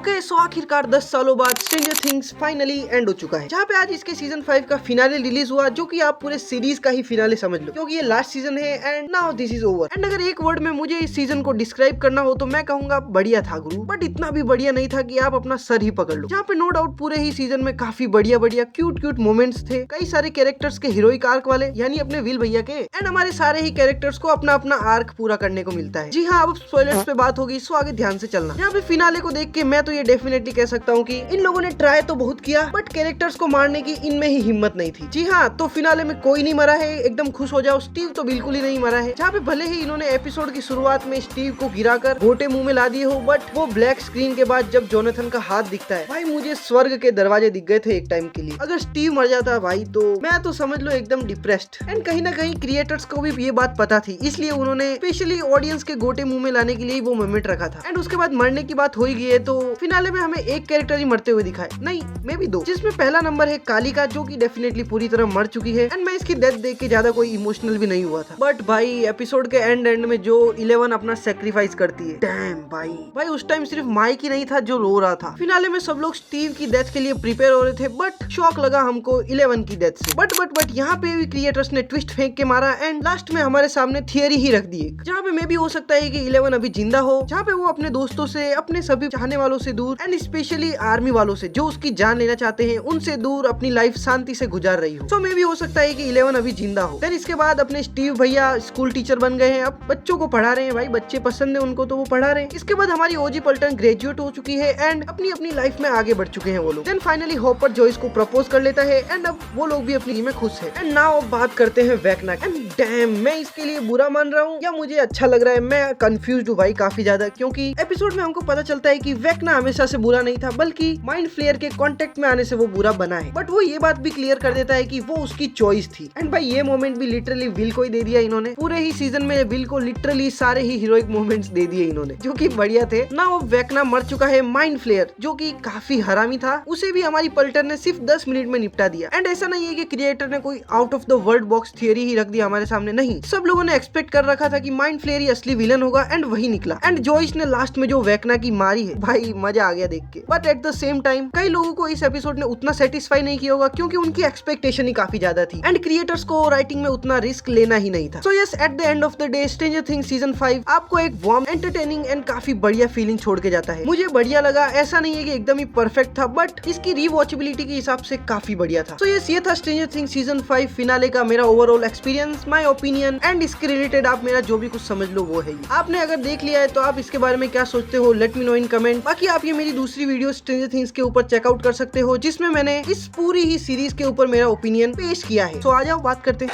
Okay so आखिरकार 10 सालों बाद स्ट्रेंजर थिंग्स फाइनली एंड हो चुका है, जहाँ पे आज इसके सीजन 5 का फिनाले रिलीज हुआ, जो कि आप पूरे सीरीज का ही फिनाले समझ लो, क्योंकि ये लास्ट सीजन है and now this is over. And अगर एक वर्ड में मुझे इस सीजन को डिस्क्राइब करना हो तो मैं कहूंगा बढ़िया था गुरु, बट इतना भी बढ़िया नहीं था कि आप अपना सर ही पकड़ लो। जहाँ पे नो डाउट पूरे ही सीजन में काफी बढ़िया बढ़िया क्यूट मोमेंट्स थे, कई सारे कैरेक्टर्स के हीरोइक आर्क वाले, यानी अपने विल भैया के, एंड हमारे सारे ही कैरेक्टर्स को अपना अपना आर्क पूरा करने को मिलता है। जी हाँ, अब स्पॉयलर्स पे बात होगी, सो आगे ध्यान से चलना। यहाँ पे फिनाले को देख के मैं तो ये डेफिनेटली कह सकता हूँ कि इन लोगों ने ट्राई तो बहुत किया, बट कैरेक्टर्स को मारने की इनमें ही हिम्मत नहीं थी। जी हाँ, तो फिनाले में कोई नहीं मरा है, एकदम खुश हो जाओ, स्टीव तो बिल्कुल ही नहीं मरा है। जहाँ पे भले ही इन्होंने एपिसोड की शुरुआत में स्टीव को गिराकर घोटे मुंह में ला दिए हो, बट वो ब्लैक स्क्रीन के बाद जब जोनाथन का हाथ दिखता है, भाई मुझे स्वर्ग के दरवाजे दिख गए थे एक टाइम के लिए। अगर स्टीव मर जाता भाई तो मैं तो समझ लो एकदम डिप्रेस्ड। एंड कहीं ना कहीं क्रिएटर्स को भी ये बात पता थी, इसलिए उन्होंने स्पेशली ऑडियंस के गोटे मुंह में लाने के लिए वो मोमेंट रखा था। एंड उसके बाद मरने की बात हो ही गई है, तो फिनाले में हमें एक कैरेक्टर ही मरते हुए दिखाए, नहीं मे भी दो, जिसमें पहला नंबर है कालिका, जो कि डेफिनेटली पूरी तरह मर चुकी है। एंड मैं इसकी डेथ देख के ज्यादा कोई इमोशनल भी नहीं हुआ था, बट भाई एपिसोड के एंड में जो 11 अपना सेक्रीफाइस करती है, डैम भाई उस टाइम सिर्फ माइक ही नहीं था जो रो रहा था। फिनाले में सब लोग स्टीव की डेथ के लिए प्रिपेयर हो रहे थे, बट शॉक लगा हमको 11 की डेथ से। बट यहाँ पे भी क्रिएटर्स ने ट्विस्ट फेंक के मारा एंड लास्ट में हमारे सामने थियरी ही रख दी, जहाँ पे मे भी हो सकता है कि 11 अभी जिंदा हो, जहाँ पे वो अपने दोस्तों से, अपने सभी चाहने वालों से दूर, एंड स्पेशली आर्मी वालों से जो उसकी जान लेना चाहते हैं, उनसे दूर अपनी लाइफ शांति से गुजार रही हो। सो मे भी हो सकता है कि 11 अभी जिंदा हो। फिर इसके बाद अपने स्टीव भैया स्कूल टीचर बन गए हैं, अब बच्चों को पढ़ा रहे हैं, भाई बच्चे पसंद है उनको तो वो पढ़ा रहे हैं। इसके बाद हमारी ओजी पल्टन ग्रेजुएट हो चुकी है एंड अपनी लाइफ में आगे बढ़ चुके हैं वो लोग। देन फाइनली हॉपर जॉइस को प्रपोज कर लेता है एंड अब वो लोग भी अपनी में खुश है। एंड नाउ बात करते हैं वेकना। एंड डैम, मैं इसके लिए बुरा मान रहा हूँ या मुझे अच्छा लग रहा है, मैं कंफ्यूज हूँ भाई काफी ज्यादा, क्योंकि एपिसोड में हमको पता चलता है कि वेकना हमेशा से बुरा नहीं था, बल्कि माइंड फ्लेयर के कांटेक्ट में आने से वो बुरा बना है। बट वो ये बात भी क्लियर कर देता है कि वो उसकी चॉइस थी। एंड भाई ये मोमेंट भी लिटरली विल को ही दे दिया इन्होंने। पूरे ही सीजन में विल को लिटरली सारे ही हीरोइक मोमेंट्स दे दिए इन्होंने, जो कि बढ़िया थे ना। वो वेकना मर चुका है, माइंड फ्लेयर जो कि काफी हरामी था, उसे भी हमारी पल्टन ने सिर्फ 10 मिनट में निपटा दिया। एंड ऐसा नहीं है कि क्रिएटर ने कोई out of the world box theory ही रख दिया हमारे सामने, नहीं, सब लोगों ने एक्सपेक्ट कर रखा था कि माइंड फ्लेयर ही असली विलन होगा एंड वही निकला। एंड जॉइस ने लास्ट में जो वेकना की मारी है, भाई मजा आ गया देख के। But at the same time कई लोगों को इस एपिसोड ने उतना सेटिस्फाई नहीं किया होगा, क्योंकि उनकी एक्सपेक्टेशन ही काफी ज्यादा थी एंड क्रिएटर्स को राइटिंग में उतना रिस्क लेना ही नहीं था। So yes, at the end of the day stranger things season 5 आपको एक वार्म, एंटरटेनिंग एंड काफी बढ़िया फीलिंग छोड़ के जाता है। मुझे बढ़िया लगा, ऐसा नहीं है कि एकदम ही परफेक्ट था, बट इसकी रीवॉचेबिलिटी के हिसाब से काफी बढ़िया था। सो यस, ये था स्ट्रेंजर थिंग्स सीजन 5 फिनाले का मेरा overall experience, my opinion, and इसके रिलेटेड आप मेरा जो भी कुछ समझ लो वो है। आपने अगर देख लिया है तो आप इसके बारे में क्या सोचते हो, let me know in comment. बाकी आप ये मेरी दूसरी वीडियो स्ट्रेंजर थिंग्स के ऊपर चेकआउट कर सकते हो, जिसमें मैंने इस पूरी ही सीरीज के ऊपर मेरा ओपिनियन पेश किया है। तो आ जाओ बात करते हैं।